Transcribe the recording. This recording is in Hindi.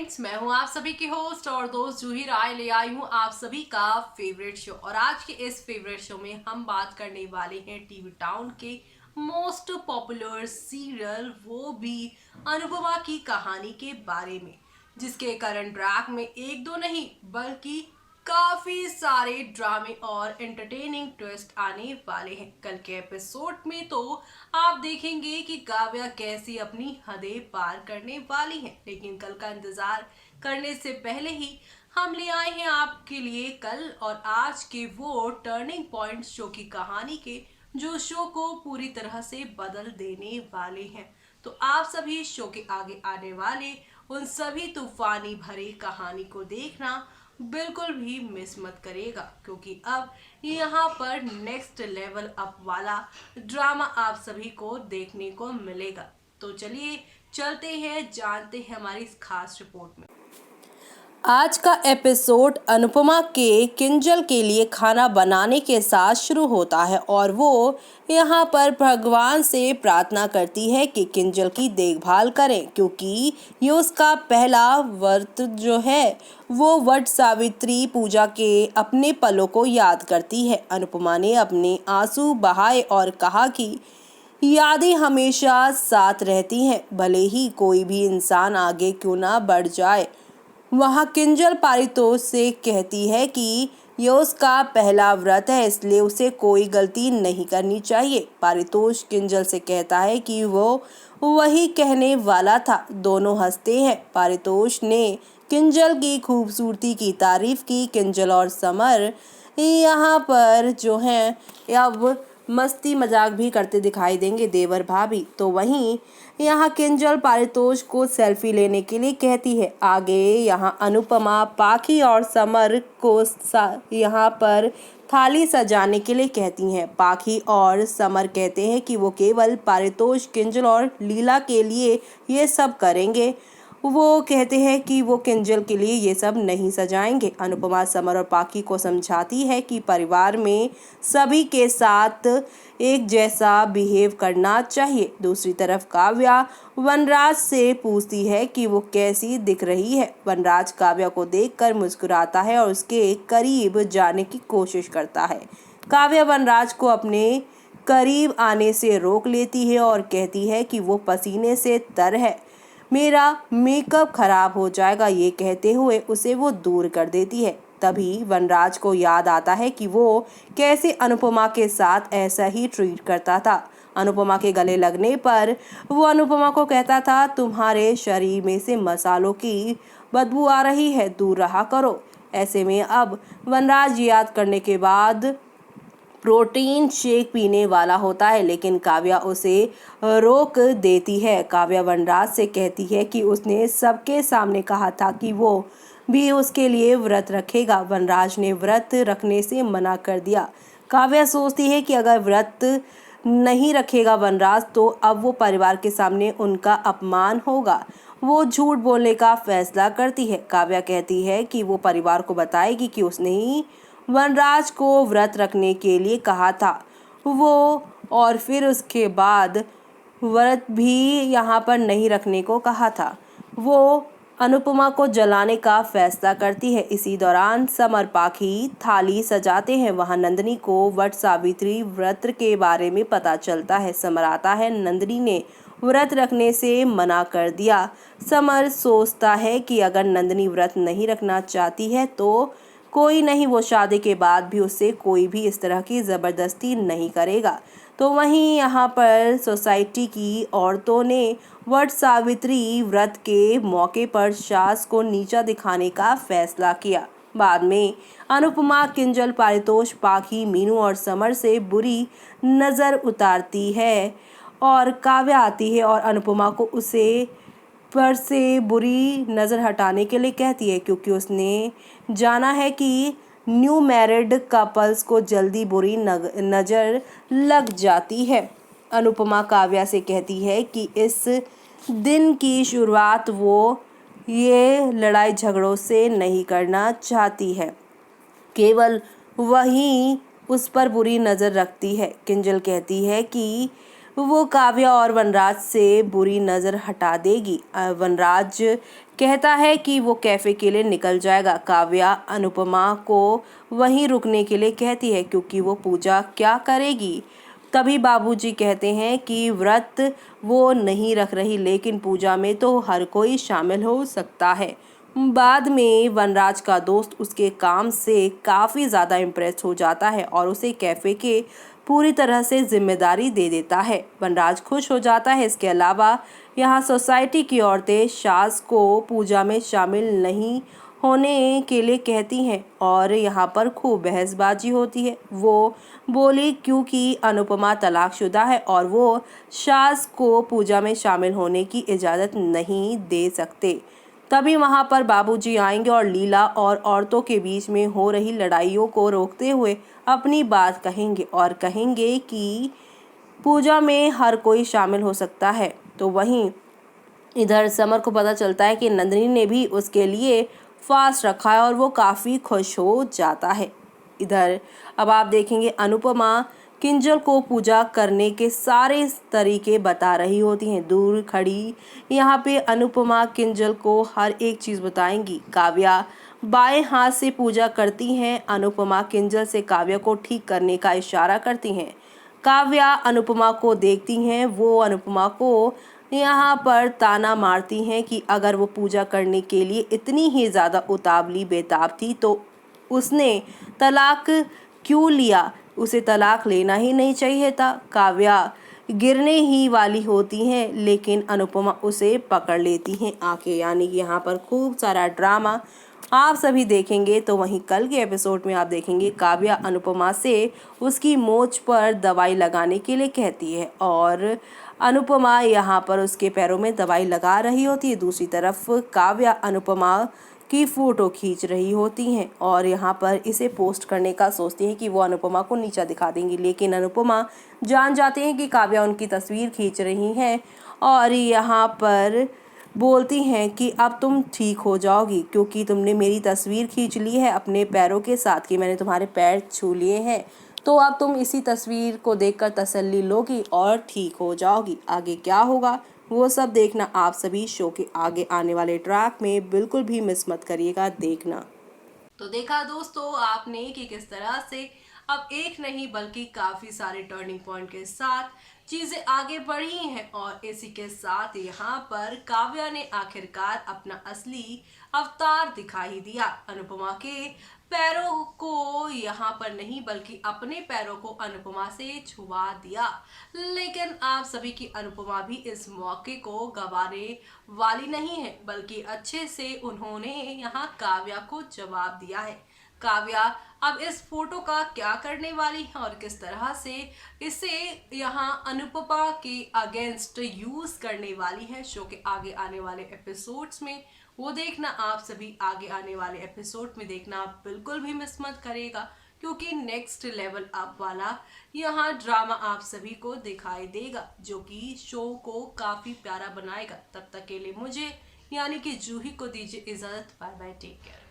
फ्रेंड्स, मैं हूं आप सभी की होस्ट और दोस्त जूही राय। ले आई हूं आप सभी का फेवरेट शो। और आज के इस फेवरेट शो में हम बात करने वाले हैं टीवी टाउन के मोस्ट पॉपुलर सीरियल, वो भी अनुपमा की कहानी के बारे में, जिसके करंट ट्रैक में एक दो नहीं बल्कि काफी सारे ड्रामे और एंटरटेनिंग ट्विस्ट आने वाले हैं। कल के एपिसोड में तो आप देखेंगे कि काव्या कैसी अपनी हदें पार करने वाली हैं। लेकिन कल का इंतजार करने से पहले ही हम ले आए हैं आपके लिए कल और आज के वो टर्निंग पॉइंट शो की कहानी के, जो शो को पूरी तरह से बदल देने वाले हैं। तो आप सभी शो के आगे आने वाले उन सभी तूफानी भरी कहानी को देखना बिल्कुल भी मिस मत करेगा, क्योंकि अब यहाँ पर नेक्स्ट लेवल अप वाला ड्रामा आप सभी को देखने को मिलेगा। तो चलिए चलते हैं, जानते हैं हमारी इस खास रिपोर्ट में। आज का एपिसोड अनुपमा के किंजल के लिए खाना बनाने के साथ शुरू होता है और वो यहाँ पर भगवान से प्रार्थना करती है कि किंजल की देखभाल करें, क्योंकि ये उसका पहला व्रत जो है वो वट सावित्री पूजा के अपने पलों को याद करती है। अनुपमा ने अपने आंसू बहाए और कहा कि यादें हमेशा साथ रहती हैं, भले ही कोई भी इंसान आगे क्यों ना बढ़ जाए। वहाँ किंजल पारितोष से कहती है कि यह उसका पहला व्रत है, इसलिए उसे कोई गलती नहीं करनी चाहिए। पारितोष किंजल से कहता है कि वो वही कहने वाला था। दोनों हंसते हैं। पारितोष ने किंजल की खूबसूरती की तारीफ की। किंजल और समर यहाँ पर जो हैं अब मस्ती मजाक भी करते दिखाई देंगे, देवर भाभी। तो वहीं यहाँ किंजल पारितोष को सेल्फी लेने के लिए कहती है। आगे यहाँ अनुपमा पाखी और समर को यहाँ पर थाली सजाने के लिए कहती हैं। पाखी और समर कहते हैं कि वो केवल पारितोष, किंजल और लीला के लिए ये सब करेंगे। वो कहते हैं कि वो किंजल के लिए ये सब नहीं सजाएंगे। अनुपमा समर और पाखी को समझाती है कि परिवार में सभी के साथ एक जैसा बिहेव करना चाहिए। दूसरी तरफ काव्या वनराज से पूछती है कि वो कैसी दिख रही है। वनराज काव्या को देखकर मुस्कुराता है और उसके करीब जाने की कोशिश करता है। काव्या वनराज को अपने करीब आने से रोक लेती है और कहती है कि वो पसीने से तर है, मेरा मेकअप खराब हो जाएगा। ये कहते हुए उसे वो दूर कर देती है। तभी वनराज को याद आता है कि वो कैसे अनुपमा के साथ ऐसा ही ट्रीट करता था। अनुपमा के गले लगने पर वो अनुपमा को कहता था, तुम्हारे शरीर में से मसालों की बदबू आ रही है, दूर रहा करो। ऐसे में अब वनराज याद करने के बाद प्रोटीन शेक पीने वाला होता है, लेकिन काव्या उसे रोक देती है। काव्या वनराज से कहती है कि उसने सबके सामने कहा था कि वो भी उसके लिए व्रत रखेगा। वनराज ने व्रत रखने से मना कर दिया। काव्या सोचती है कि अगर व्रत नहीं रखेगा वनराज तो अब वो परिवार के सामने उनका अपमान होगा। वो झूठ बोलने का फैसला करती है। काव्या कहती है कि वो परिवार को बताएगी कि उसने ही वनराज को व्रत रखने के लिए कहा था वो, और फिर उसके बाद व्रत भी यहाँ पर नहीं रखने को कहा था। वो अनुपमा को जलाने का फैसला करती है। इसी दौरान समर पाखी थाली सजाते हैं। वहाँ नंदिनी को वट सावित्री व्रत के बारे में पता चलता है। समर आता है। नंदिनी ने व्रत रखने से मना कर दिया। समर सोचता है कि अगर नंदिनी व्रत नहीं रखना चाहती है तो कोई नहीं, वो शादी के बाद भी उससे कोई भी इस तरह की ज़बरदस्ती नहीं करेगा। तो वहीं यहाँ पर सोसाइटी की औरतों ने वट सावित्री व्रत के मौके पर सास को नीचा दिखाने का फैसला किया। बाद में अनुपमा किंजल, पारितोष, पाखी, मीनू और समर से बुरी नज़र उतारती है और काव्या आती है और अनुपमा को उसे पर से बुरी नज़र हटाने के लिए कहती है, क्योंकि उसने जाना है कि न्यू मैरिड कपल्स को जल्दी बुरी नज़र लग जाती है। अनुपमा काव्या से कहती है कि इस दिन की शुरुआत वो ये लड़ाई झगड़ों से नहीं करना चाहती है, केवल वही उस पर बुरी नज़र रखती है। किंजल कहती है कि वो काव्या और वनराज से बुरी नज़र हटा देगी। वनराज कहता है कि वो कैफ़े के लिए निकल जाएगा। काव्या अनुपमा को वहीं रुकने के लिए कहती है क्योंकि वो पूजा क्या करेगी। तभी बाबूजी कहते हैं कि व्रत वो नहीं रख रही, लेकिन पूजा में तो हर कोई शामिल हो सकता है। बाद में वनराज का दोस्त उसके काम से काफ़ी ज़्यादा इम्प्रेस हो जाता है और उसे कैफ़े के पूरी तरह से जिम्मेदारी दे देता है। वनराज खुश हो जाता है। इसके अलावा यहाँ सोसाइटी की औरतें सास को पूजा में शामिल नहीं होने के लिए कहती हैं और यहाँ पर खूब बहसबाजी होती है। वो बोली क्योंकि अनुपमा तलाकशुदा है और वो सास को पूजा में शामिल होने की इजाज़त नहीं दे सकते। तभी वहाँ पर बाबूजी आएंगे और लीला और औरतों के बीच में हो रही लड़ाइयों को रोकते हुए अपनी बात कहेंगे और कहेंगे कि पूजा में हर कोई शामिल हो सकता है। तो वहीं इधर समर को पता चलता है कि नंदिनी ने भी उसके लिए फास्ट रखा है और वो काफ़ी खुश हो जाता है। इधर अब आप देखेंगे अनुपमा किंजल को पूजा करने के सारे तरीके बता रही होती हैं। दूर खड़ी यहाँ पे अनुपमा किंजल को हर एक चीज़ बताएंगी। काव्या बाएं हाथ से पूजा करती हैं। अनुपमा किंजल से काव्या को ठीक करने का इशारा करती हैं। काव्या अनुपमा को देखती हैं। वो अनुपमा को यहाँ पर ताना मारती हैं कि अगर वो पूजा करने के लिए इतनी ही ज़्यादा उतावली बेताब थी तो उसने तलाक क्यों लिया, उसे तलाक लेना ही नहीं चाहिए था। काव्या गिरने ही वाली होती हैं लेकिन अनुपमा उसे पकड़ लेती हैं आके। यानी कि यहाँ पर खूब सारा ड्रामा आप सभी देखेंगे। तो वहीं कल के एपिसोड में आप देखेंगे काव्या अनुपमा से उसकी मोच पर दवाई लगाने के लिए कहती है और अनुपमा यहाँ पर उसके पैरों में दवाई लगा रही होती है। दूसरी तरफ काव्या अनुपमा की फ़ोटो खींच रही होती हैं और यहाँ पर इसे पोस्ट करने का सोचती हैं कि वो अनुपमा को नीचा दिखा देंगी, लेकिन अनुपमा जान जाते हैं कि काव्या उनकी तस्वीर खींच रही हैं और यहाँ पर बोलती हैं कि अब तुम ठीक हो जाओगी क्योंकि तुमने मेरी तस्वीर खींच ली है अपने पैरों के साथ कि मैंने तुम्हारे पैर छू लिए हैं, तो अब तुम इसी तस्वीर को देखकर तसल्ली लोगी और ठीक हो जाओगी। आगे क्या होगा वो सब देखना आप सभी शो के आगे आने वाले ट्रैक में बिल्कुल भी मिस मत करिएगा देखना। तो देखा दोस्तों आपने कि किस तरह से अब एक नहीं बल्कि काफी सारे टर्निंग पॉइंट के साथ चीजें आगे बढ़ी हैं और इसी के साथ यहाँ पर काव्या ने आखिरकार अपना असली अवतार दिखाई दिया। अनुपमा के पैरों को यहाँ पर नहीं बल्कि अपने पैरों को अनुपमा से छुआ दिया। लेकिन आप सभी की अनुपमा भी इस मौके को गंवाने वाली नहीं है, बल्कि अच्छे से उन्होंने यहाँ काव्या को जवाब दिया है। काव्या अब इस फोटो का क्या करने वाली है और किस तरह से इसे यहाँ अनुपमा के अगेंस्ट यूज करने वाली है शो के आगे आने वाले एपिसोड्स में, वो देखना आप सभी आगे आने वाले एपिसोड में देखना आप बिल्कुल भी मिस मत करेगा क्योंकि नेक्स्ट लेवल अप वाला यहाँ ड्रामा आप सभी को दिखाई देगा जो कि शो को काफी प्यारा बनाएगा। तब तक के लिए मुझे यानी कि जूही को दीजिए इजाजत। Bye bye, take care.